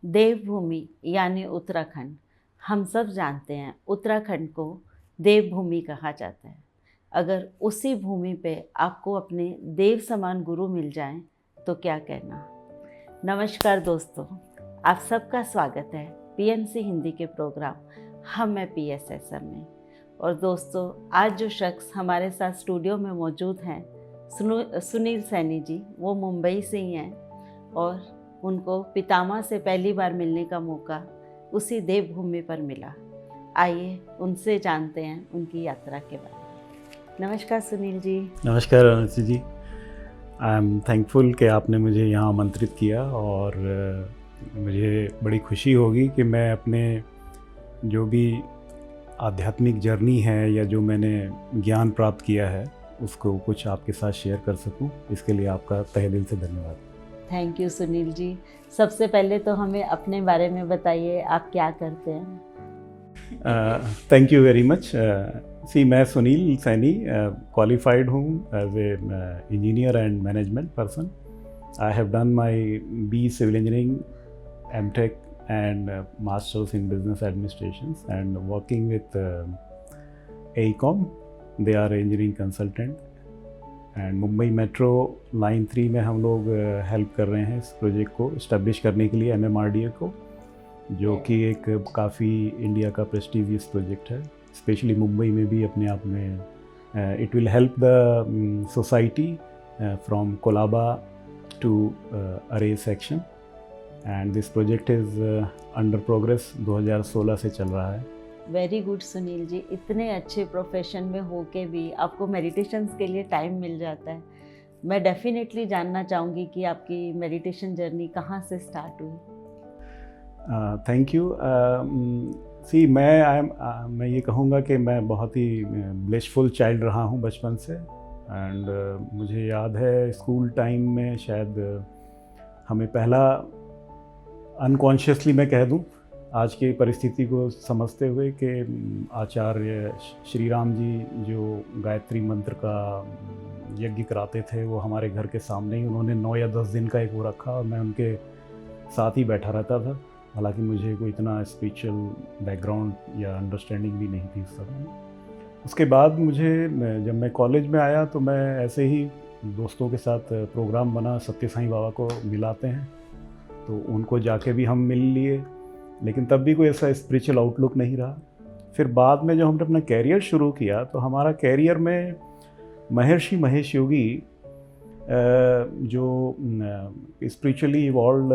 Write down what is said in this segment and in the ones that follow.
देवभूमि यानी उत्तराखंड। हम सब जानते हैं उत्तराखंड को देवभूमि कहा जाता है। अगर उसी भूमि पे आपको अपने देव समान गुरु मिल जाएं तो क्या कहना। नमस्कार दोस्तों, आप सबका स्वागत है पीएमसी हिंदी के प्रोग्राम हम में PSSM में। और दोस्तों, आज जो शख्स हमारे साथ स्टूडियो में मौजूद हैं सुनील सैनी जी, वो मुंबई से ही हैं और उनको पितामह से पहली बार मिलने का मौका उसी देवभूमि पर मिला। आइए उनसे जानते हैं उनकी यात्रा के बारे में। नमस्कार सुनील जी। नमस्कार अनुषी जी। आई एम थैंकफुल कि आपने मुझे यहाँ आमंत्रित किया और मुझे बड़ी खुशी होगी कि मैं अपने जो भी आध्यात्मिक जर्नी है या जो मैंने ज्ञान प्राप्त किया है उसको कुछ आपके साथ शेयर कर सकूं। इसके लिए आपका तहे दिल से धन्यवाद। Thank you Sunil ji. सबसे पहले तो हमें अपने बारे में बताइए, आप क्या करते हैं? Thank you very much. मैं सुनील सैनी क्वालिफाइड हूँ as a engineer and management person. I have done my BE civil engineering, MTech and Masters in Business Administrations and working with AECOM. They are engineering consultant and Mumbai metro line 3 में हम लोग help कर रहे हैं इस project को establish करने के लिए, MMRDA को, जो कि एक काफ़ी इंडिया का प्रेस्टिजियस प्रोजेक्ट है। स्पेशली मुंबई में भी अपने आप में it will help the society from Colaba to अरे section and this project is under progress, 2016 से चल रहा है। वेरी गुड सुनील जी, इतने अच्छे प्रोफेशन में होके भी आपको मेडिटेशंस के लिए टाइम मिल जाता है। मैं डेफिनेटली जानना चाहूँगी कि आपकी मेडिटेशन जर्नी कहाँ से स्टार्ट हुई। Thank you. मैं ये कहूँगा कि मैं बहुत ही ब्लिसफुल चाइल्ड रहा हूँ बचपन से एंड मुझे याद है स्कूल टाइम में शायद हमें पहला अनकॉन्शियसली मैं कह दूँ आज की परिस्थिति को समझते हुए कि आचार्य श्री राम जी जो गायत्री मंत्र का यज्ञ कराते थे वो हमारे घर के सामने ही उन्होंने 9 या 10 दिन का एक वो रखा और मैं उनके साथ ही बैठा रहता था। हालांकि मुझे कोई इतना स्पिरिचुअल बैकग्राउंड या अंडरस्टैंडिंग भी नहीं थी उस समय। उसके बाद जब मैं कॉलेज में आया तो मैं ऐसे ही दोस्तों के साथ प्रोग्राम बना, सत्य साईं बाबा को मिलाते हैं, तो उनको जाके भी हम मिल लिए, लेकिन तब भी कोई ऐसा स्पिरिचुअल आउटलुक नहीं रहा। फिर बाद में जब हमने अपना कैरियर शुरू किया तो हमारा कैरियर में महर्षि महेश योगी जो स्पिरिचुअली इवॉल्व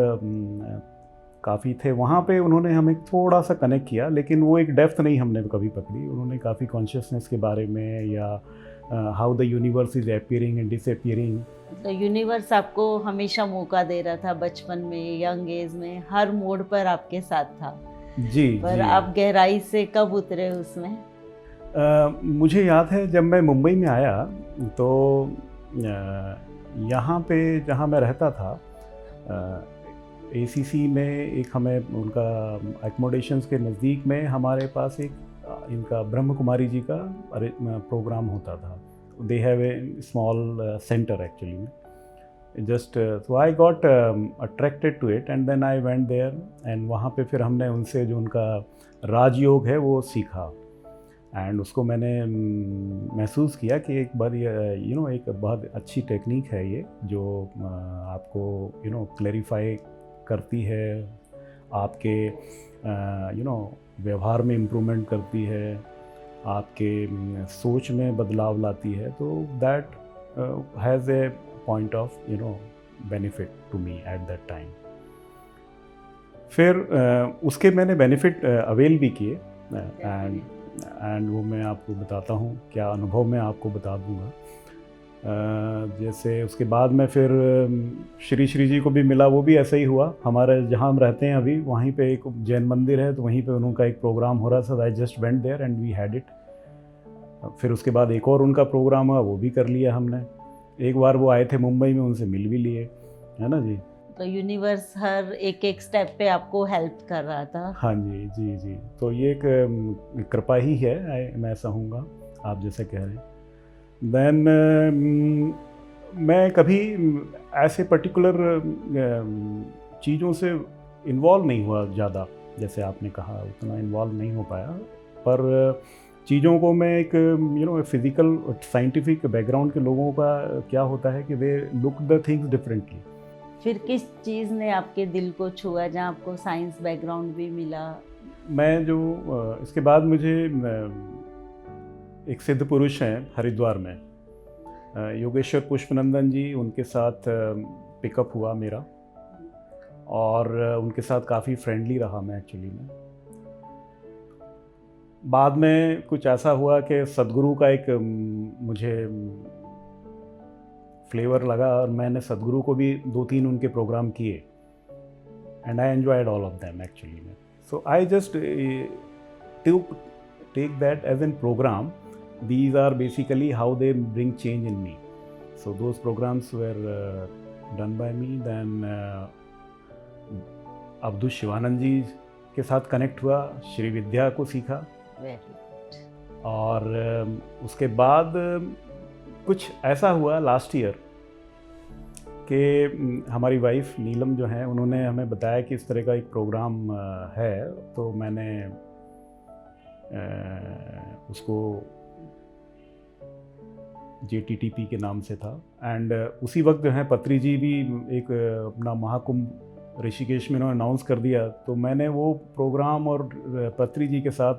काफ़ी थे, वहाँ पे उन्होंने हमें थोड़ा सा कनेक्ट किया, लेकिन वो एक डेप्थ नहीं हमने कभी पकड़ी। उन्होंने काफ़ी कॉन्शियसनेस के बारे में या how the universe is appearing and disappearing. तो यूनिवर्स आपको हमेशा मौका दे रहा था बचपन में, यंग एज में, हर मोड़ पर आपके साथ था। जी पर जी। आप गहराई से कब उतरे उसमें? मुझे याद है जब मैं मुंबई में आया तो यहाँ पे जहाँ मैं रहता था ACC में एक हमें उनका एकोमोडेशंस के नज़दीक में हमारे पास एक इनका ब्रह्म कुमारी जी का प्रोग्राम होता था। They have a small centre actually just, so I got attracted to it and then I went there एंड वहाँ पे फिर हमने उनसे जो उनका राजयोग है वो सीखा एंड उसको मैंने महसूस किया कि एक बार एक बहुत अच्छी टेक्निक है ये जो आपको क्लैरिफाई करती है, आपके व्यवहार में इम्प्रूवमेंट करती है, आपके सोच में बदलाव लाती है। तो that has a point of benefit to me at that time. फिर उसके मैंने बेनिफिट अवेल भी किए एंड वो मैं आपको बताता हूँ, क्या अनुभव मैं आपको बता दूँगा। जैसे उसके बाद मैं फिर श्री जी को भी मिला, वो भी ऐसा ही हुआ। हमारे जहाँ हम रहते हैं अभी वहीं पे एक जैन मंदिर है, तो वहीं पे उनका एक प्रोग्राम हो रहा था। I just went there and we had it. फिर उसके बाद एक और उनका प्रोग्राम हुआ, वो भी कर लिया हमने। एक बार वो आए थे मुंबई में, उनसे मिल भी लिए, है ना जी। तो यूनिवर्स हर एक स्टेप पे आपको हेल्प कर रहा था। हाँ जी जी जी। तो ये एक कृपा ही है, मैं ऐसा कहूँगा, आप जैसे कह रहे हैं। देन मैं कभी ऐसे पर्टिकुलर चीज़ों से इन्वॉल्व नहीं हुआ ज़्यादा, जैसे आपने कहा उतना इन्वॉल्व नहीं हो पाया, पर चीज़ों को मैं एक फिज़िकल साइंटिफिक बैकग्राउंड के लोगों का क्या होता है कि they look the things differently. फिर किस चीज़ ने आपके दिल को छुआ जहाँ आपको साइंस बैकग्राउंड भी मिला? मैं जो इसके बाद मुझे एक सिद्ध पुरुष हैं हरिद्वार में, योगेश्वर पुष्पनंदन जी, उनके साथ पिकअप हुआ मेरा और उनके साथ काफ़ी फ्रेंडली रहा मैं एक्चुअली में। बाद में कुछ ऐसा हुआ कि सद्गुरु का एक मुझे फ्लेवर लगा और मैंने सद्गुरु को भी 2-3 उनके प्रोग्राम किए and I enjoyed all of them actually में। So I just take that as an program. These are basically how they bring change in me. So those programs were done by me. Then Abdul Shivanand ji के साथ connect हुआ, श्री विद्या को सीखा। Very good. और उसके बाद कुछ ऐसा हुआ लास्ट ईयर कि हमारी वाइफ नीलम जो हैं, उन्होंने हमें बताया कि इस तरह का एक प्रोग्राम है, तो मैंने उसको JTTP के नाम से था। एंड उसी वक्त जो है पत्री जी भी एक अपना महाकुंभ ऋषिकेश में उन्होंने अनाउंस कर दिया, तो मैंने वो प्रोग्राम और पत्री जी के साथ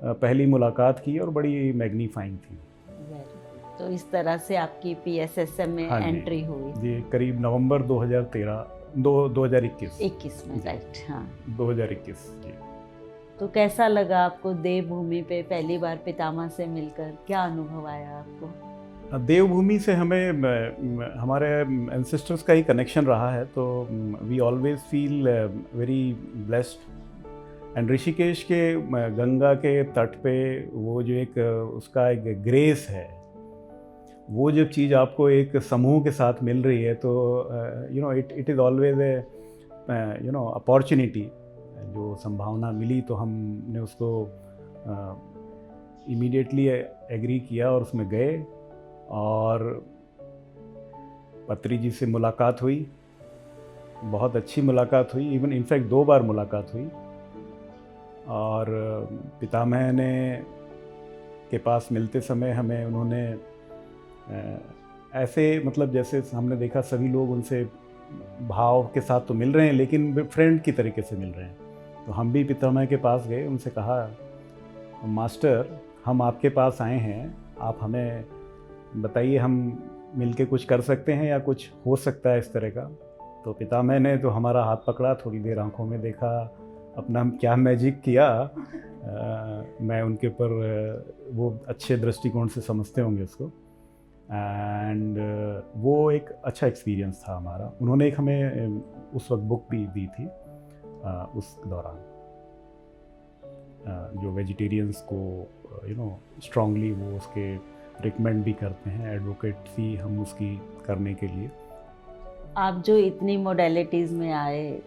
पहली मुलाकात की और बड़ी मैग्नीफाइंग थी। तो इस तरह से आपकी PSSM में एंट्री हुई? जी, करीब नवंबर 2021 में, राइट? हाँ, 2021 जी। तो कैसा लगा आपको देवभूमि पे पहली बार पितामह से मिलकर? क्या अनुभव आया आपको? देवभूमि से हमें हमारे एंसेस्टर्स का ही कनेक्शन रहा है, तो we always feel very blessed. And Rishikesh के गंगा के तट पे वो जो एक उसका एक ग्रेस है, वो जब चीज़ आपको एक समूह के साथ मिल रही है, तो it is always a opportunity. जो संभावना मिली तो हमने उसको इमीडिएटली एग्री किया और उसमें गए, और पत्री जी से मुलाकात हुई, बहुत अच्छी मुलाकात हुई, इवन इनफैक्ट 2 बार मुलाकात हुई। और पितामह ने के पास मिलते समय हमें उन्होंने ऐसे, मतलब जैसे हमने देखा सभी लोग उनसे भाव के साथ तो मिल रहे हैं, लेकिन फ्रेंड की तरीके से मिल रहे हैं। तो हम भी पितामह के पास गए, उनसे कहा, मास्टर हम आपके पास आए हैं, आप हमें बताइए हम मिलके कुछ कर सकते हैं या कुछ हो सकता है इस तरह का। तो पितामह ने तो हमारा हाथ पकड़ा, थोड़ी देर आंखों में देखा, अपना क्या मैजिक किया। मैं उनके ऊपर वो अच्छे दृष्टिकोण से समझते होंगे उसको, एंड वो एक अच्छा एक्सपीरियंस था हमारा। उन्होंने एक हमें उस वक्त बुक भी दी थी उस दौरान, जो वेजिटेरियंस को स्ट्रांगली वो उसके रिकमेंड भी करते हैं, एडवोकेसी हम उसकी करने के लिए। आप जो इतनी मोडेलिटीज़ में आए,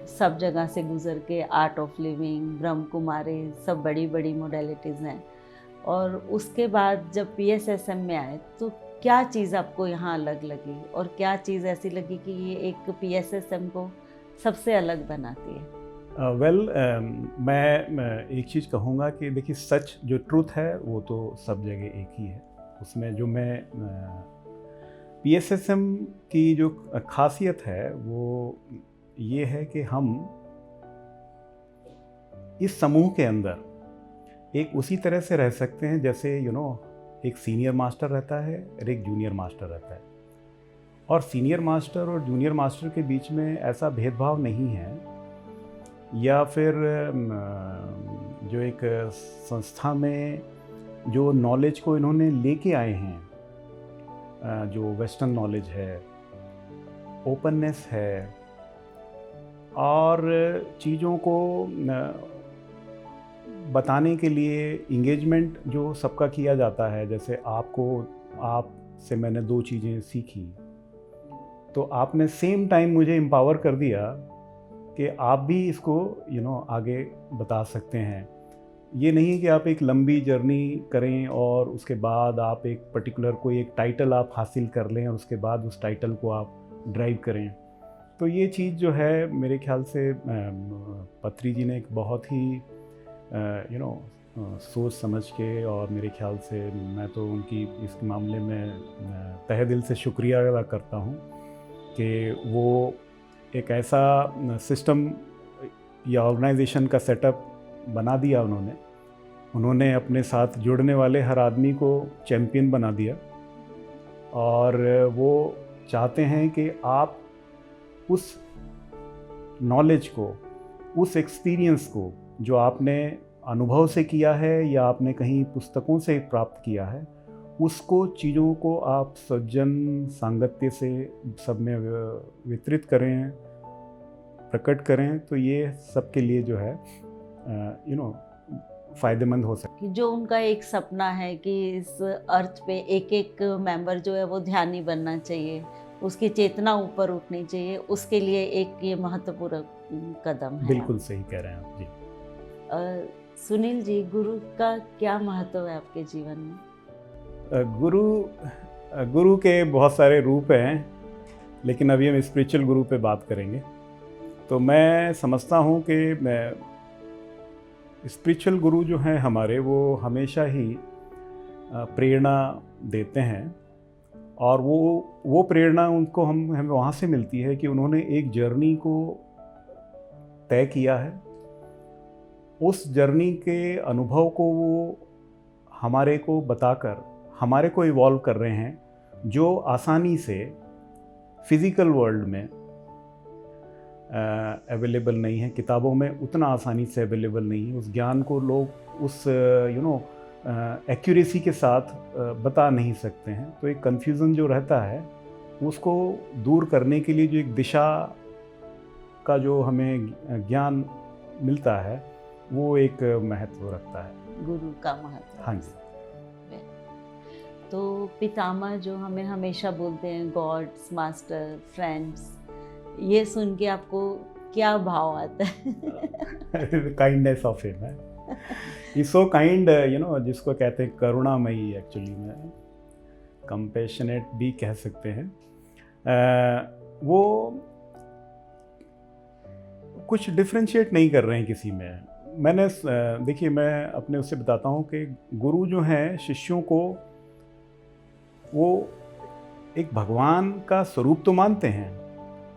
सब जगह से गुजर के, art of living, Brahma Kumari, सब बड़ी बड़ी मोडेलिटीज़ हैं, और उसके बाद जब PSSM में आए तो क्या चीज़ आपको यहाँ अलग लगी, और क्या चीज़ ऐसी लगी कि ये एक PSSM को सबसे अलग बनाती है? मैं एक चीज़ कहूँगा कि देखिए, सच जो ट्रूथ है वो तो सब जगह एक ही है। उसमें जो मैं PSSM की जो खासियत है वो ये है कि हम इस समूह के अंदर एक उसी तरह से रह सकते हैं जैसे एक सीनियर मास्टर रहता है और एक जूनियर मास्टर रहता है, और सीनियर मास्टर और जूनियर मास्टर के बीच में ऐसा भेदभाव नहीं है, या फिर जो एक संस्था में जो नॉलेज को इन्होंने लेके आए हैं, जो वेस्टर्न नॉलेज है, ओपननेस है, और चीज़ों को बताने के लिए इंगेजमेंट जो सबका किया जाता है। जैसे आपसे मैंने 2 चीज़ें सीखी, तो आपने सेम टाइम मुझे एम्पावर कर दिया कि आप भी इसको आगे बता सकते हैं। ये नहीं कि आप एक लंबी जर्नी करें और उसके बाद आप एक पर्टिकुलर कोई एक टाइटल आप हासिल कर लें और उसके बाद उस टाइटल को आप ड्राइव करें। तो ये चीज़ जो है मेरे ख्याल से पत्री जी ने एक बहुत ही सोच समझ के, और मेरे ख्याल से मैं तो उनकी इस मामले में तहे दिल से शुक्रिया अदा करता हूँ कि वो एक ऐसा सिस्टम या ऑर्गेनाइजेशन का सेटअप बना दिया उन्होंने अपने साथ जुड़ने वाले हर आदमी को चैम्पियन बना दिया, और वो चाहते हैं कि आप उस नॉलेज को, उस एक्सपीरियंस को जो आपने अनुभव से किया है या आपने कहीं पुस्तकों से प्राप्त किया है, उसको चीज़ों को आप सज्जन सांगत्य से सब में वितरित करें, प्रकट करें, तो ये सबके लिए जो है फ़ायदेमंद हो सकती है। जो उनका एक सपना है कि इस अर्थ पे एक एक मेंबर जो है वो ध्यानी बनना चाहिए, उसकी चेतना ऊपर उठनी चाहिए, उसके लिए एक ये महत्वपूर्ण कदम है। बिल्कुल सही कह रहे हैं आप जी। सुनील जी, गुरु का क्या महत्व है आपके जीवन में? गुरु के बहुत सारे रूप हैं, लेकिन अभी हम स्पिरिचुअल गुरु पे बात करेंगे। तो मैं समझता हूँ कि स्पिरिचुअल गुरु जो हैं हमारे, वो हमेशा ही प्रेरणा देते हैं, और वो प्रेरणा उनको हमें वहाँ से मिलती है कि उन्होंने एक जर्नी को तय किया है। उस जर्नी के अनुभव को वो हमारे को बताकर हमारे को इवॉल्व कर रहे हैं, जो आसानी से फिज़िकल वर्ल्ड में अवेलेबल नहीं है, किताबों में उतना आसानी से अवेलेबल नहीं है। उस ज्ञान को लोग उस एक्यूरेसी के साथ बता नहीं सकते हैं। तो एक कन्फ्यूज़न जो रहता है, उसको दूर करने के लिए जो एक दिशा का जो हमें ज्ञान मिलता है, वो एक महत्व रखता है। गुरु का महत्व। हाँ जी। तो पितामह जो हमें हमेशा बोलते हैं, गॉड्स, मास्टर, फ्रेंड्स, ये सुन के आपको क्या भाव आता है? काइंडनेस ऑफ हिम है। इज सो काइंड, जिसको कहते हैं करुणामयी, एक्चुअली में कंपैशनेट भी कह सकते हैं। वो कुछ डिफ्रेंशिएट नहीं कर रहे हैं किसी में। मैंने देखिए, मैं अपने उससे बताता हूँ कि गुरु जो हैं शिष्यों को वो एक भगवान का स्वरूप तो मानते हैं,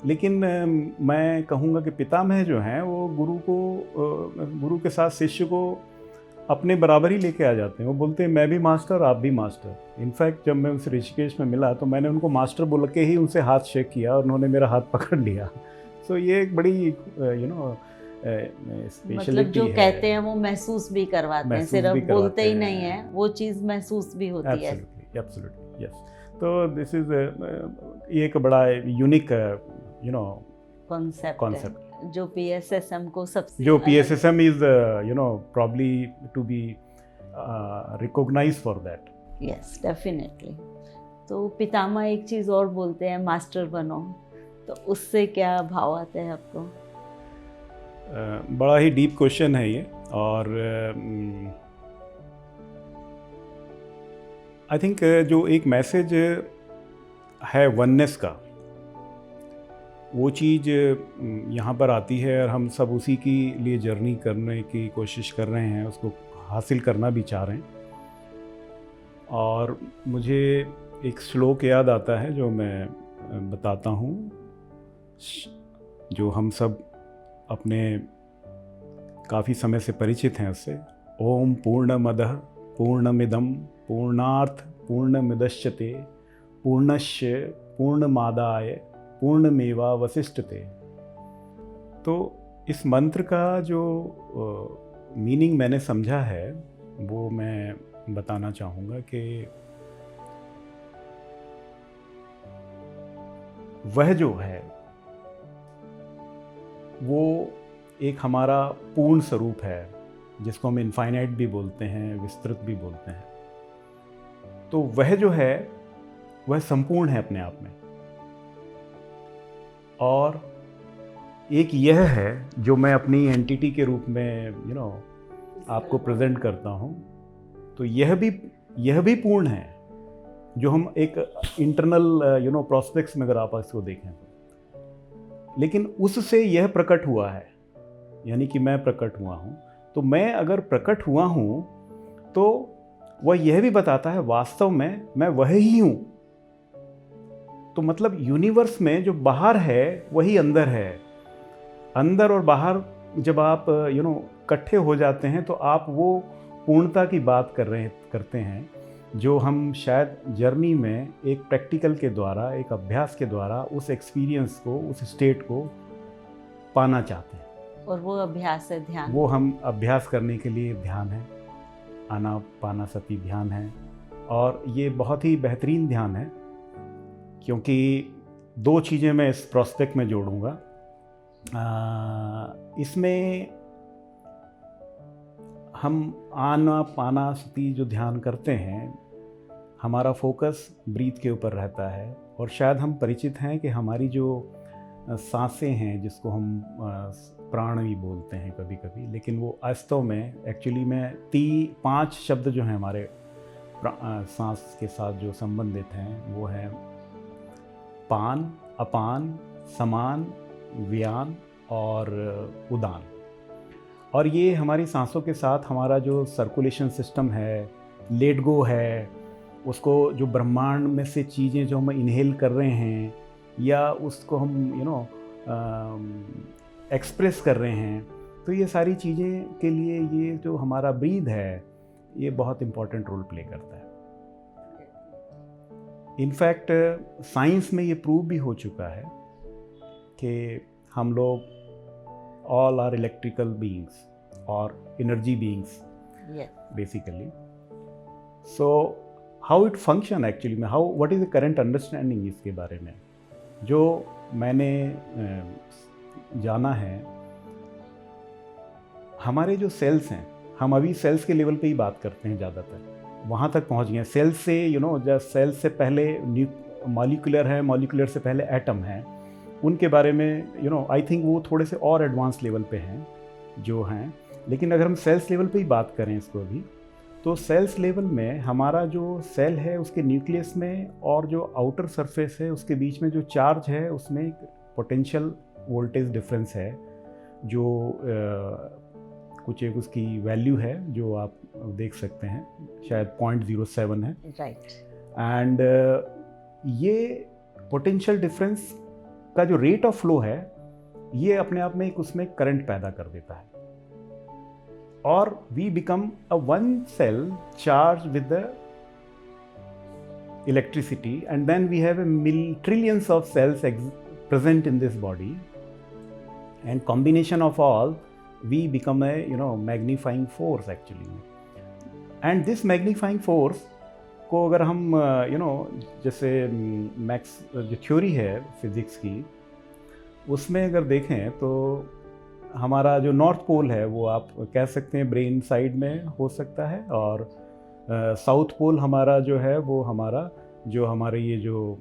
लेकिन मैं कहूँगा कि पितामह जो हैं वो गुरु के साथ शिष्य को अपने बराबर ही लेके आ जाते हैं। वो बोलते हैं, मैं भी मास्टर, आप भी मास्टर। इनफैक्ट जब मैं उनसे ऋषिकेश में मिला तो मैंने उनको मास्टर बोल के ही उनसे हाथ शेक किया, और उन्होंने मेरा हाथ पकड़ लिया। सो ये एक बड़ी मतलब जो कहते हैं वो महसूस भी करवाते हैं, सिर्फ बोलते ही नहीं है, वो चीज़ महसूस भी होती है। Absolutely, yes. तो दिस इज एक बड़ा यूनिक कॉन्सेप्ट जो पीएसएसएम को सबसे, जो PSSM is probably to be recognised for that. Yes, definitely. तो पितामह एक चीज़ और बोलते हैं, मास्टर बनो, तो उससे क्या भाव आते हैं आपको? बड़ा ही डीप क्वेश्चन है ये, और आई थिंक जो एक मैसेज है वननेस का, वो चीज़ यहाँ पर आती है, और हम सब उसी की लिए जर्नी करने की कोशिश कर रहे हैं, उसको हासिल करना भी चाह रहे हैं। और मुझे एक श्लोक याद आता है जो मैं बताता हूँ, जो हम सब अपने काफ़ी समय से परिचित हैं उससे। ओम पूर्णमदः पूर्णमिदं पूर्णात् पूर्णमुदच्यते पूर्णस्य पूर्णमादाय पूर्णमेवावशिष्यते। तो इस मंत्र का जो मीनिंग मैंने समझा है वो मैं बताना चाहूँगा कि वह जो है वो एक हमारा पूर्ण स्वरूप है, जिसको हम इनफाइनाइट भी बोलते हैं, विस्तृत भी बोलते हैं। तो वह जो है वह संपूर्ण है अपने आप में, और एक यह है जो मैं अपनी एंटिटी के रूप में आपको प्रेजेंट करता हूँ। तो यह भी पूर्ण है, जो हम एक इंटरनल प्रोस्पेक्ट्स में अगर आप इसको देखें तो। लेकिन उससे यह प्रकट हुआ है, यानी कि मैं प्रकट हुआ हूँ। तो मैं अगर प्रकट हुआ हूँ तो वह यह भी बताता है वास्तव में मैं वह ही हूँ। तो मतलब यूनिवर्स में जो बाहर है वही अंदर है। अंदर और बाहर जब आप इकट्ठे हो जाते हैं तो आप वो पूर्णता की बात करते हैं जो हम शायद जर्नी में एक प्रैक्टिकल के द्वारा, एक अभ्यास के द्वारा उस एक्सपीरियंस को, उस स्टेट को पाना चाहते हैं। और वो अभ्यास है ध्यान। वो हम अभ्यास करने के लिए ध्यान है, आनापानसति ध्यान है। और ये बहुत ही बेहतरीन ध्यान है क्योंकि दो चीज़ें मैं इस प्रोस्पेक्ट में जोड़ूंगा। इसमें हम आनापानसति जो ध्यान करते हैं, हमारा फोकस ब्रीथ के ऊपर रहता है। और शायद हम परिचित हैं कि हमारी जो सांसें हैं, जिसको हम प्राण भी बोलते हैं कभी कभी, लेकिन वो वास्तव में एक्चुअली में 5 शब्द जो हैं हमारे सांस के साथ जो संबंधित हैं, वो हैं पान, अपान, समान, व्यान और उदान। और ये हमारी सांसों के साथ हमारा जो सर्कुलेशन सिस्टम है, लेट गो है, उसको जो ब्रह्मांड में से चीज़ें जो हम इनहेल कर रहे हैं या उसको हम एक्सप्रेस कर रहे हैं, तो ये सारी चीज़ें के लिए ये जो हमारा ब्रीथ है ये बहुत इम्पोर्टेंट रोल प्ले करता है। इनफैक्ट साइंस में ये प्रूव भी हो चुका है कि हम लोग all are electrical beings or energy beings, basically. So how it function actually में, what is the current understanding इसके बारे में जो मैंने जाना है। हमारे जो सेल्स हैं, हम अभी सेल्स के लेवल पे ही बात करते हैं ज़्यादातर, वहाँ तक पहुँच गए। सेल्स से जब सेल्स से पहले मॉलिक्यूलर है, मॉलिक्यूलर से पहले एटम है, उनके बारे में आई थिंक वो थोड़े से और एडवांस लेवल पे हैं जो हैं। लेकिन अगर हम सेल्स लेवल पे ही बात करें इसको भी, तो सेल्स लेवल में हमारा जो सेल है उसके न्यूक्लियस में और जो आउटर सरफेस है उसके बीच में जो चार्ज है, उसमें एक पोटेंशियल वोल्टेज डिफरेंस है जो कुछ एक उसकी वैल्यू है जो आप देख सकते हैं, शायद 0.07 है। राइट। एंड ये पोटेंशियल डिफरेंस का जो रेट ऑफ फ्लो है, ये अपने आप में एक उसमें करंट पैदा कर देता है और we become a one cell charge with the electricity and then we have trillions of cells present in this body, and combination of all we become a magnifying force actually. And this magnifying force को अगर हम जैसे max जो theory है physics की, उसमें अगर देखें तो हमारा जो नॉर्थ पोल है वो आप कह सकते हैं ब्रेन साइड में हो सकता है, और साउथ पोल हमारा जो है वो हमारे ये जो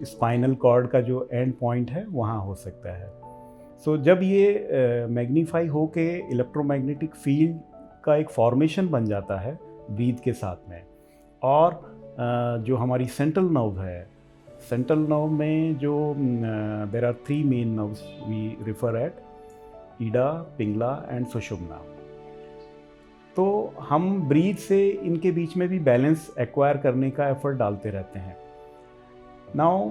स्पाइनल कॉर्ड का जो एंड पॉइंट है वहाँ हो सकता है। सो जब ये मैग्नीफाई हो के इलेक्ट्रोमैग्नेटिक फील्ड का एक फॉर्मेशन बन जाता है ब्रीथ के साथ में, और जो हमारी सेंट्रल नर्व है, सेंट्रल नर्व में जो there are 3 main nerves we refer at, Ida, Pingala and Sushumna. तो हम ब्रीथ से इनके बीच में भी बैलेंस एक्वायर करने का एफर्ट डालते रहते हैं। नाउ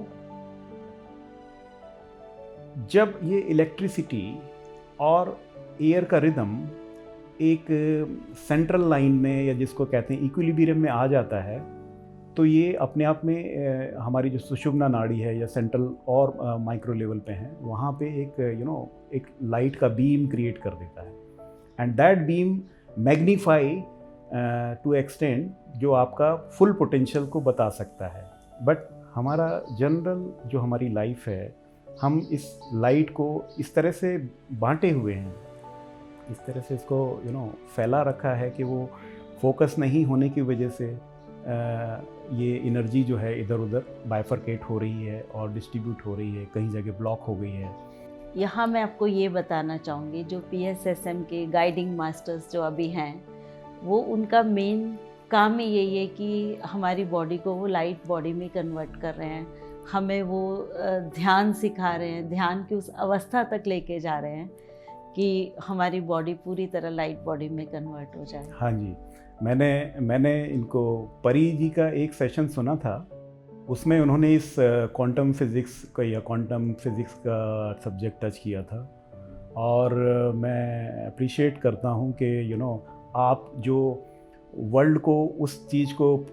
जब ये इलेक्ट्रिसिटी और एयर का रिदम एक सेंट्रल लाइन में, या जिसको कहते हैं इक्विलिब्रियम में आ जाता है, तो ये अपने आप में हमारी जो सुषुम्ना नाड़ी है या सेंट्रल और माइक्रो लेवल पे हैं, वहाँ पे एक एक लाइट का बीम क्रिएट कर देता है, and that beam magnify to extend जो आपका फुल पोटेंशियल को बता सकता है। बट हमारा जनरल जो हमारी लाइफ है, हम इस लाइट को इस तरह से बांटे हुए हैं, इस तरह से इसको फैला रखा है कि वो फोकस नहीं होने की वजह से ये एनर्जी जो है इधर उधर बाइफरकेट हो रही है और डिस्ट्रीब्यूट हो रही है, कहीं जगह ब्लॉक हो गई है। यहाँ मैं आपको ये बताना चाहूँगी, जो PSSM के गाइडिंग मास्टर्स जो अभी हैं, वो उनका मेन काम ही यही है कि हमारी बॉडी को वो लाइट बॉडी में कन्वर्ट कर रहे हैं, हमें वो ध्यान सिखा रहे हैं, ध्यान की उस अवस्था तक लेके जा रहे हैं कि हमारी बॉडी पूरी तरह लाइट बॉडी में कन्वर्ट हो जाए। हाँ जी, मैंने इनको परी जी का एक सेशन सुना था, उसमें उन्होंने इस क्वांटम फिज़िक्स का या क्वांटम फिज़िक्स का सब्जेक्ट टच किया था। और मैं अप्रिशिएट करता हूँ कि आप जो वर्ल्ड को उस चीज़ को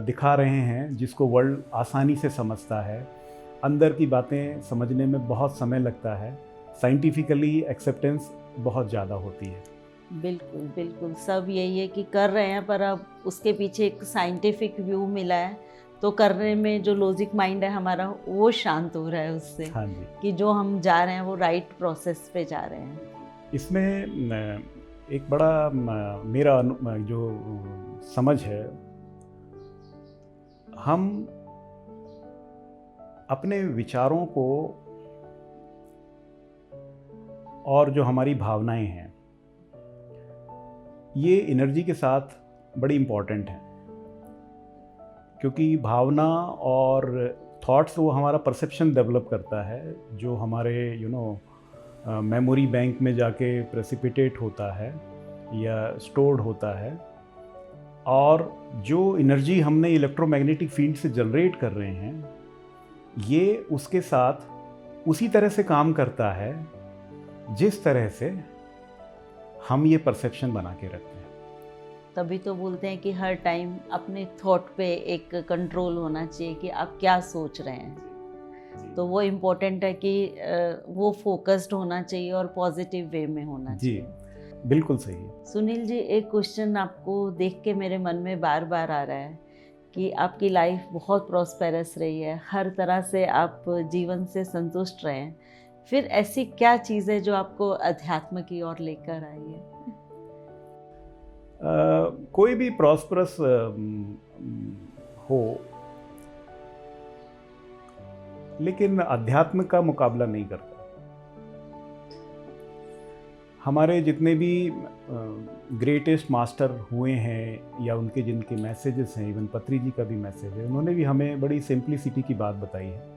दिखा रहे हैं जिसको वर्ल्ड आसानी से समझता है। अंदर की बातें समझने में बहुत समय लगता है, साइंटिफिकली एक्सेप्टेंस बहुत ज़्यादा होती है। बिल्कुल बिल्कुल, सब यही है कि कर रहे हैं, पर अब उसके पीछे एक साइंटिफिक व्यू मिला है, तो करने में जो लॉजिक माइंड है हमारा वो शांत हो रहा है उससे। हाँ जी, कि जो हम जा रहे हैं वो राइट प्रोसेस पे जा रहे हैं। इसमें एक बड़ा मेरा जो समझ है, हम अपने विचारों को और जो हमारी भावनाएं हैं, ये एनर्जी के साथ बड़ी इम्पॉर्टेंट हैं, क्योंकि भावना और थॉट्स वो हमारा परसेप्शन डेवलप करता है, जो हमारे मेमोरी बैंक में जाके प्रेसिपिटेट होता है या स्टोर्ड होता है। और जो एनर्जी हमने इलेक्ट्रोमैग्नेटिक फील्ड से जनरेट कर रहे हैं, ये उसके साथ उसी तरह से काम करता है जिस तरह से हम ये परसेप्शन बना के रखते हैं। तभी तो बोलते हैं कि हर टाइम अपने थॉट पे एक कंट्रोल होना चाहिए कि आप क्या सोच रहे हैं। तो वो इम्पोर्टेंट है कि वो फोकस्ड होना चाहिए और पॉजिटिव वे में होना चाहिए। जी, बिल्कुल सही है। सुनील जी, एक क्वेश्चन आपको देख के मेरे मन में बार बार आ रहा है कि आपकी लाइफ बहुत प्रॉस्पेरस रही है, हर तरह से आप जीवन से संतुष्ट रहे हैं, फिर ऐसी क्या चीज़ है जो आपको अध्यात्म की ओर लेकर आई है? कोई भी प्रॉस्परस हो, लेकिन अध्यात्म का मुकाबला नहीं करता। हमारे जितने भी ग्रेटेस्ट मास्टर हुए हैं या उनके जिनके मैसेजेस हैं, इवन पत्री जी का भी मैसेज है, उन्होंने भी हमें बड़ी सिंप्लिसिटी की बात बताई है।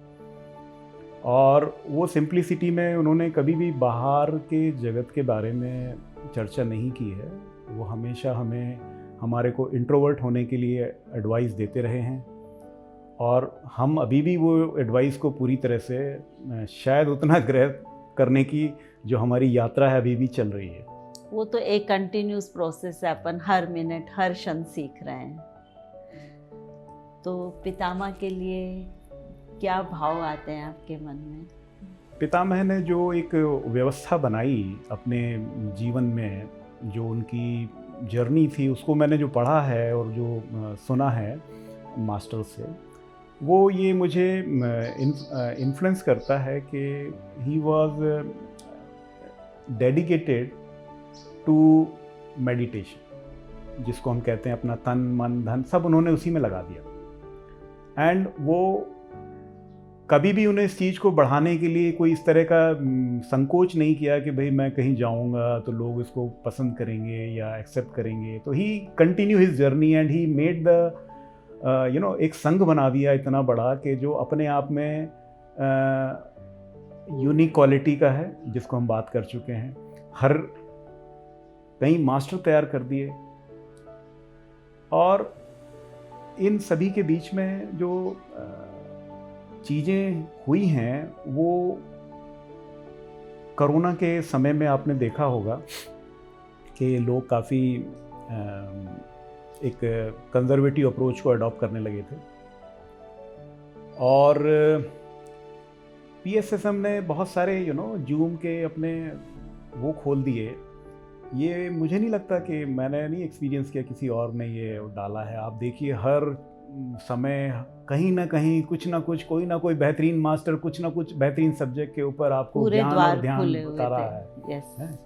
और वो सिंप्लिसिटी में उन्होंने कभी भी बाहर के जगत के बारे में चर्चा नहीं की है। वो हमेशा हमें हमारे को इंट्रोवर्ट होने के लिए एडवाइस देते रहे हैं, और हम अभी भी वो एडवाइस को पूरी तरह से शायद उतना ग्रहण करने की जो हमारी यात्रा है अभी भी चल रही है। वो तो एक कंटिन्यूस प्रोसेस है, अपन हर मिनट हर क्षण सीख रहे हैं। तो पितामह के लिए क्या भाव आते हैं आपके मन में? पितामह ने जो एक व्यवस्था बनाई अपने जीवन में, जो उनकी जर्नी थी, उसको मैंने जो पढ़ा है और जो सुना है मास्टर से, वो ये मुझे इन्फ्लुएंस करता है कि he was dedicated to meditation, जिसको हम कहते हैं अपना तन मन धन सब उन्होंने उसी में लगा दिया। एंड वो कभी भी उन्हें इस चीज़ को बढ़ाने के लिए कोई इस तरह का संकोच नहीं किया कि भाई मैं कहीं जाऊंगा तो लोग इसको पसंद करेंगे या एक्सेप्ट करेंगे। तो he continue his journey and he made the एक संघ बना दिया इतना बड़ा कि जो अपने आप में यूनिक क्वालिटी का है, जिसको हम बात कर चुके हैं। हर कई मास्टर तैयार कर दिए, और इन सभी के बीच में जो चीज़ें हुई हैं, वो कोरोना के समय में आपने देखा होगा कि लोग काफ़ी एक कंजर्वेटिव अप्रोच को अडॉप्ट करने लगे थे, और PSSM ने बहुत सारे जूम के अपने वो खोल दिए। ये मुझे नहीं लगता कि मैंने नहीं एक्सपीरियंस किया, किसी और ने ये डाला है। आप देखिए हर समय कहीं ना कहीं कुछ ना कुछ, कोई ना कोई बेहतरीन मास्टर कुछ ना कुछ बेहतरीन सब्जेक्ट के ऊपर आपको ज्ञान और ध्यान बता रहा है।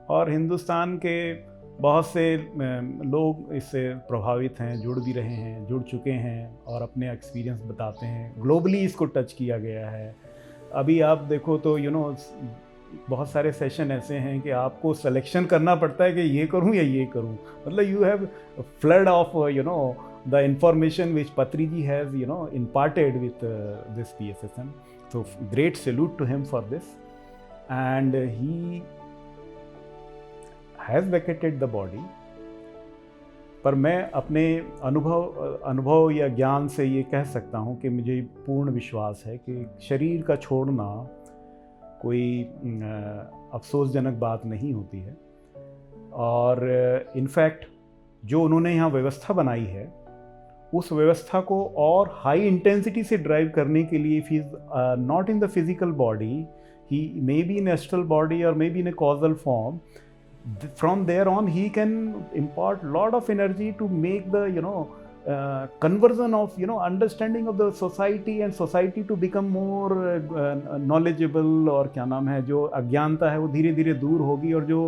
और हिंदुस्तान के बहुत से लोग इससे प्रभावित हैं, जुड़ भी रहे हैं, जुड़ चुके हैं और अपने एक्सपीरियंस बताते हैं। ग्लोबली इसको टच किया गया है। अभी आप देखो तो बहुत सारे सेशन ऐसे हैं कि आपको सिलेक्शन करना पड़ता है कि ये करूं या ये करूं। मतलब you have flood of the information which Patri ji has, imparted with this PSSM. So great salute to him for this. And he has vacated the body. पर मैं अपने अनुभव या ज्ञान से ये कह सकता हूँ कि मुझे पूर्ण विश्वास है कि शरीर का छोड़ना कोई अफसोसजनक बात नहीं होती है। और इनफैक्ट जो उन्होंने यहाँ व्यवस्था बनाई है, उस व्यवस्था को और हाई इंटेंसिटी से ड्राइव करने के लिए, if he is not in the physical body, he may be in astral body और may be in a causal form, from there on he can impart lot of energy to make the conversion of understanding of the society and society to become more knowledgeable, और क्या नाम है, जो अज्ञानता है वो धीरे धीरे दूर होगी। और जो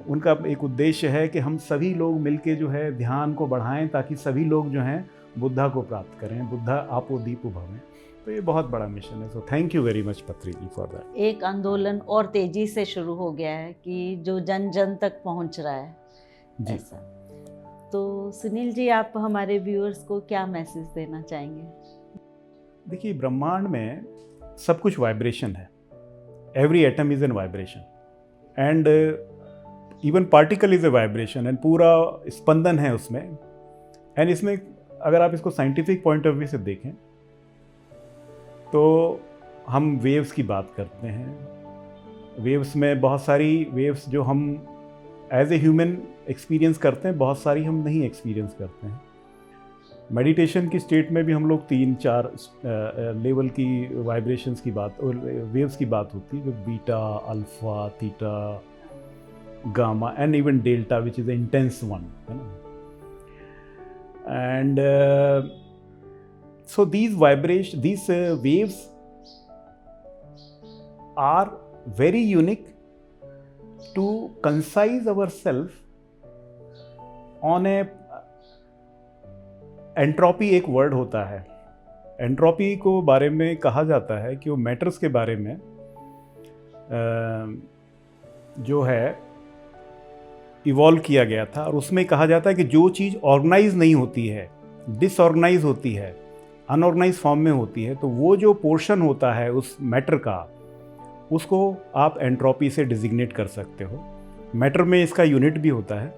उनका एक उद्देश्य है कि हम सभी लोग मिलके जो है ध्यान को बढ़ाएं ताकि सभी लोग जो हैं बुद्धा को प्राप्त करें, बुद्धा आपो दीपो भवें। तो ये बहुत बड़ा मिशन है। So thank you very much पत्री जी फॉर दैट। एक आंदोलन और तेजी से शुरू हो गया है कि जो जन जन तक पहुंच रहा है ऐसा। तो सुनील जी, आप हमारे व्यूअर्स को क्या मैसेज देना चाहेंगे? देखिए, ब्रह्मांड में सब कुछ वाइब्रेशन है। Every atom is an vibration and even particle is a vibration, and पूरा स्पंदन है उसमें। एंड इसमें अगर आप इसको साइंटिफिक पॉइंट ऑफ व्यू से देखें तो हम वेव्स की बात करते हैं। वेव्स में बहुत सारी वेव्स जो हम एज ए ह्यूमन एक्सपीरियंस करते हैं, बहुत सारी हम नहीं एक्सपीरियंस करते हैं। मेडिटेशन की स्टेट में भी हम लोग 3-4 लेवल की वाइब्रेशंस की बात और वेव्स की बात होती है, जो beta, alpha, theta, gamma and even delta, which is the intense one, है ना। And so these waves are very unique to concise ourselves on a entropy एक वर्ड होता है। एंट्रोपी को बारे में कहा जाता है कि वो मैटर्स के बारे में जो है इवॉल्व किया गया था, और उसमें कहा जाता है कि जो चीज़ ऑर्गेनाइज नहीं होती है, डिसऑर्गेनाइज होती है, अनऑर्गेनाइज फॉर्म में होती है, तो वो जो पोर्शन होता है उस मैटर का, उसको आप एंट्रोपी से डिजिग्नेट कर सकते हो। मैटर में इसका यूनिट भी होता है।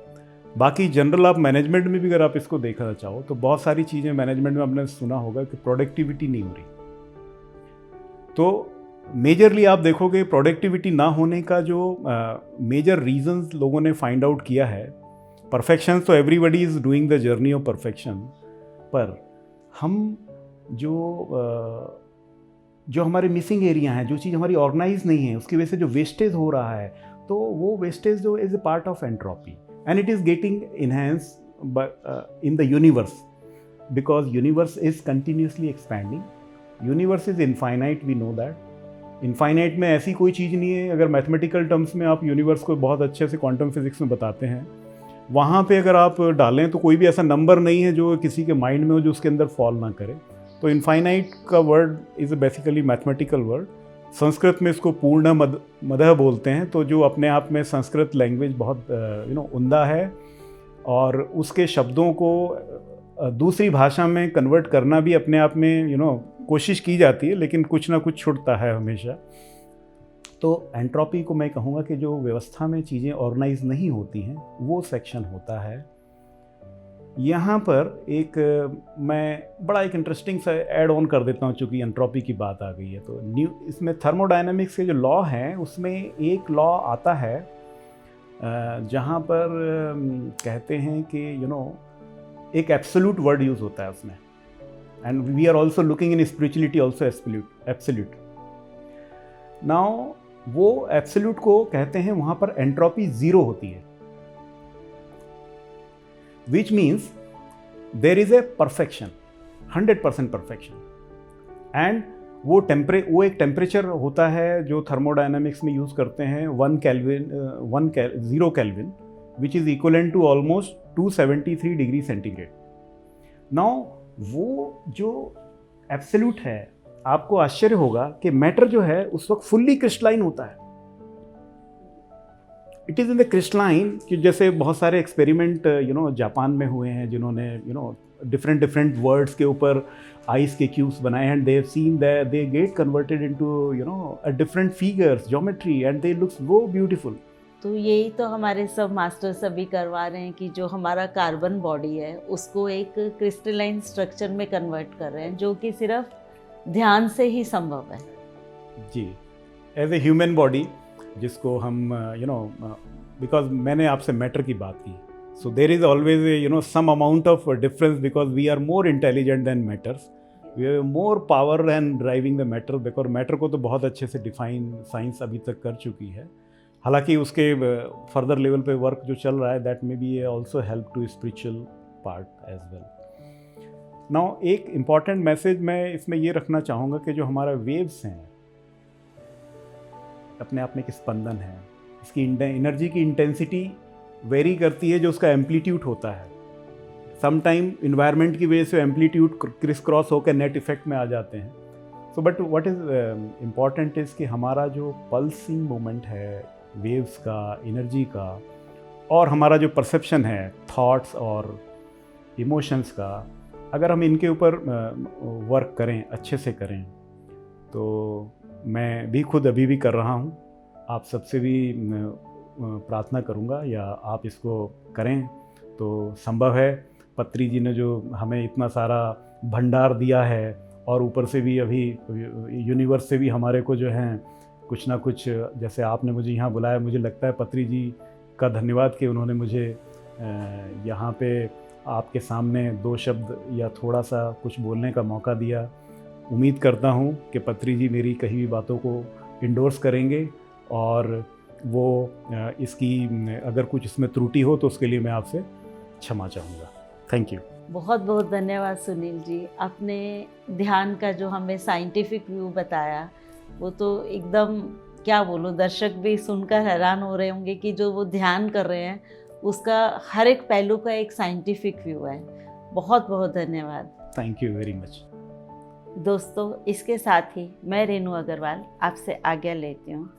बाकी जनरल आप मैनेजमेंट में भी अगर आप इसको देखना चाहो तो बहुत सारी चीज़ें मैनेजमेंट में आपने सुना होगा कि प्रोडक्टिविटी नहीं हो रही। तो मेजरली आप देखोगे प्रोडक्टिविटी ना होने का जो मेजर रीजंस लोगों ने फाइंड आउट किया है, परफेक्शन तो everybody is doing the journey of perfection, पर हम जो हमारे मिसिंग एरिया हैं, जो चीज़ हमारी ऑर्गेनाइज नहीं है, उसकी वजह से जो वेस्टेज हो रहा है, तो वो वेस्टेज जो is a part of entropy and it is getting enhance in the universe, because universe is continuously expanding. Universe is infinite, we know that. Infinite में ऐसी कोई चीज़ नहीं है। अगर मैथमेटिकल टर्म्स में आप यूनिवर्स को बहुत अच्छे से क्वांटम फिजिक्स में बताते हैं, वहाँ पे अगर आप डालें तो कोई भी ऐसा नंबर नहीं है जो किसी के माइंड में हो जो उसके अंदर फॉल ना करे। तो इनफाइनाइट का word is basically mathematical word. Sanskrit में इसको पूर्ण मदह बोलते हैं। तो जो अपने आप में संस्कृत लैंग्वेज बहुत उम्दा है, और उसके शब्दों को दूसरी भाषा में कन्वर्ट करना भी अपने आप में कोशिश की जाती है, लेकिन कुछ ना कुछ छूटता है हमेशा। तो एंट्रोपी को मैं कहूँगा कि जो व्यवस्था में चीज़ें ऑर्गेनाइज नहीं होती हैं, वो सेक्शन होता है। यहाँ पर मैं बड़ा एक इंटरेस्टिंग सा ऐड ऑन कर देता हूँ, चूँकि एंट्रोपी की बात आ गई है। तो इसमें थर्मोडायनेमिक्स के जो लॉ हैं, उसमें एक लॉ आता है जहाँ पर कहते हैं कि एक एब्सोल्यूट वर्ड यूज़ होता है उसमें, and we are also looking in spirituality also absolute. Now वो एब्सोल्यूट को कहते हैं, वहाँ पर एंट्रोपी ज़ीरो होती है, which means there is a perfection, 100% perfection, and वो एक टेम्परेचर होता है जो थर्मोडायनामिक्स में यूज़ करते हैं, 0 kelvin, which is equivalent to almost 273 degree centigrade. Now वो जो एब्सोल्यूट है, आपको आश्चर्य होगा कि मैटर जो है उस वक्त फुल्ली क्रिस्टलाइन होता है। It is in the crystalline, कि जैसे बहुत सारे एक्सपेरिमेंट जापान में हुए हैं, जिन्होंने डिफरेंट डिफरेंट वर्ड्स के ऊपर आइस के क्यूब्स बनाए and they have seen that they get converted into a different figures geometry and they looks वो ब्यूटीफुल। तो यही तो हमारे सब मास्टर सभी करवा रहे हैं कि जो हमारा कार्बन बॉडी है उसको एक क्रिस्टलाइन स्ट्रक्चर में कन्वर्ट कर रहे हैं, जो कि सिर्फ ध्यान से ही संभव है। जी, एज ए ह्यूमन बॉडी जिसको हम बिकॉज मैंने आपसे मैटर की बात की, so there is always some amount of difference because we are more intelligent than matters, we have more power and driving the matter, because matter को तो बहुत अच्छे से डिफाइन साइंस अभी तक कर चुकी है। हालांकि उसके फर्दर लेवल पे वर्क जो चल रहा है that may be also help to spiritual part as well. Now एक इम्पॉर्टेंट मैसेज मैं इसमें ये रखना चाहूँगा कि जो हमारा वेव्स हैं अपने आप में एक स्पंदन है, इसकी एनर्जी की इंटेंसिटी वेरी करती है जो उसका एम्पलीट्यूड होता है। सम टाइम इन्वायरमेंट की वजह से एम्पलीट्यूड क्रिस क्रॉस होकर नेट इफेक्ट में आ जाते हैं। So but what is important is कि हमारा जो पल्सिंग मोमेंट है वेव्स का, एनर्जी का, और हमारा जो परसेप्शन है थॉट्स और इमोशंस का, अगर हम इनके ऊपर वर्क करें, अच्छे से करें, तो मैं भी खुद अभी भी कर रहा हूँ, आप सबसे भी प्रार्थना करूँगा या आप इसको करें तो संभव है। पत्री जी ने जो हमें इतना सारा भंडार दिया है और ऊपर से भी अभी यूनिवर्स से भी हमारे को जो है कुछ ना कुछ, जैसे आपने मुझे यहाँ बुलाया, मुझे लगता है पत्री जी का धन्यवाद कि उन्होंने मुझे यहाँ पे आपके सामने दो शब्द या थोड़ा सा कुछ बोलने का मौका दिया। उम्मीद करता हूँ कि पत्री जी मेरी कही हुई बातों को इंडोर्स करेंगे और वो इसकी अगर कुछ इसमें त्रुटि हो तो उसके लिए मैं आपसे क्षमा चाहूँगा। Thank you. बहुत बहुत धन्यवाद सुनील जी, आपने ध्यान का जो हमें साइंटिफिक व्यू बताया वो तो एकदम क्या बोलूं, दर्शक भी सुनकर हैरान हो रहे होंगे कि जो वो ध्यान कर रहे हैं उसका हर एक पहलू का एक साइंटिफिक व्यू है। बहुत बहुत धन्यवाद। Thank you very much. दोस्तों, इसके साथ ही मैं रेनू अग्रवाल आपसे आज्ञा लेती हूँ।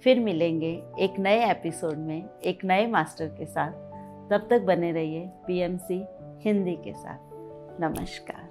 फिर मिलेंगे एक नए एपिसोड में एक नए मास्टर के साथ। तब तक बने रहिए PMC हिंदी के साथ। नमस्कार।